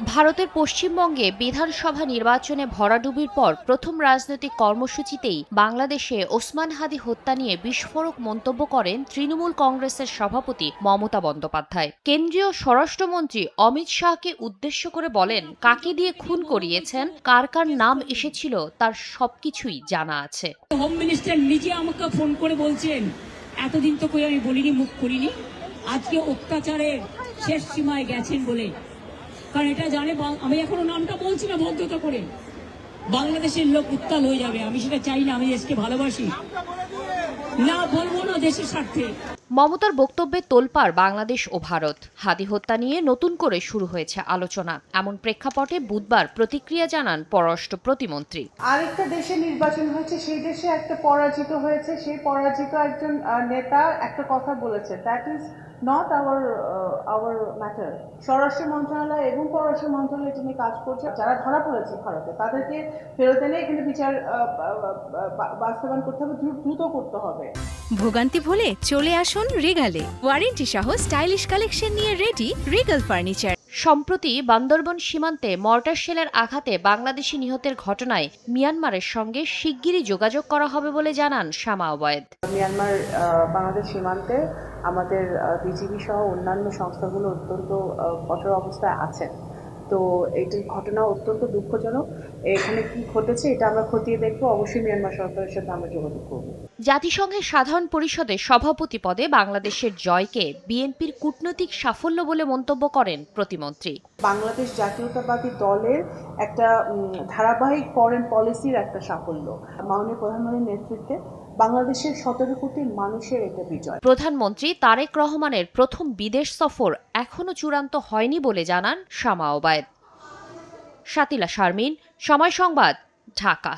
ভারতের পশ্চিমবঙ্গে বিধানসভা নির্বাচনে ভরাডুবির পর প্রথম রাজনৈতিক কর্মসূচিতেই বাংলাদেশে ওসমান হাদি হত্যা নিয়ে বিস্ফোরক মন্তব্য করেন তৃণমূল কংগ্রেসের সভাপতি মমতা বন্দ্যোপাধ্যায়। কেন্দ্রীয় স্বরাষ্ট্রমন্ত্রী অমিত শাহকে উদ্দেশ্য করে বলেন, কাকে দিয়ে খুন করিয়েছেন, কার কার নাম এসেছিল তার সবকিছুই জানা আছে। হোম মিনিস্টার নিজে আমাকে ফোন করে বলছেন, এতদিন তো কই আমি বলিনি, মুখ করিনি, আজকে অত্যাচারের শেষ সীমায় গেছেন বলে। কারণ এটা জানে, আমি এখনো নামটা বলছি না ভদ্রতা করে, বাংলাদেশের লোক উত্তাল হয়ে যাবে। আমি সেটা চাই না, আমি দেশকে ভালোবাসি, না বলবো না দেশের স্বার্থে। মমতার বক্তব্যে তোলপাড় বাংলাদেশ ও ভারত। হাদি হত্যা নিয়ে নতুন করে শুরু হয়েছে আলোচনা। এমন প্রেক্ষাপটে বুধবার প্রতিক্রিয়া জানান পররাষ্ট্র প্রতিমন্ত্রী। আরেকটা দেশে নির্বাচন হয়েছে, সেই দেশে একটা পরাজিত হয়েছে, সেই পরাজিত একজন নেতা একটা কথা বলেছে, that is not our matter. স্বরাষ্ট্র মন্ত্রণালয় এবং পররাষ্ট্র মন্ত্রণালয় এটা নিয়ে কাজ করছে। যারা ধরা পড়েছে ভারতে তাদেরকে ফেরত এনে এখানে বিচার বাস্তবায়ন করতে হবে, দ্রুত করতে হবে। ভোগান্তি ভুলে চলে আসুন রিগালে। ওয়ারেন্টি সহ স্টাইলিশ কালেকশন নিয়ে রেডি রিগাল ফার্নিচার। সম্প্রতি বান্দরবন সীমান্তে মর্টার শেলের আঘাতে বাংলাদেশি নিহতের ঘটনায় মিয়ানমারের সঙ্গে শিগগিরই যোগাযোগ করা হবে বলে জানান শামা ওবায়েদ। মিয়ানমার বাংলাদেশ সীমান্তে আমাদের বিজিবি সহ অন্যান্য সংস্থাগুলো অত্যন্ত কঠোর অবস্থায় আছে। তো এইটির ঘটনা অত্যন্ত দুঃখজনক। এখানে কি ঘটেছে এটা আমরা খতিয়ে দেখবো। অবশ্যই মিয়ানমার সরকারের সাথে আমরা যোগাযোগ করব। জাতিসংঘের সাধারণ পরিষদে সভাপতি পদে বাংলাদেশের জয়কে বিএনপির কূটনৈতিক সাফল্য বলে মন্তব্য করেন প্রতিমন্ত্রী। বাংলাদেশ জাতীয়তাবাদী দলের একটা ধারাবাহিক ফরেন পলিসির একটা সাফল্য। মাননীয় প্রধানমন্ত্রীর নেতৃত্বে বাংলাদেশের 17 কোটি মানুষের এটা বিজয়। প্রধানমন্ত্রী তারেক রহমানের প্রথম বিদেশ সফর এখনো চূড়ান্ত হয়নি বলে জানান শামা ওবায়েদ। শাতিলা শারমিন, সময় সংবাদ, ঢাকা।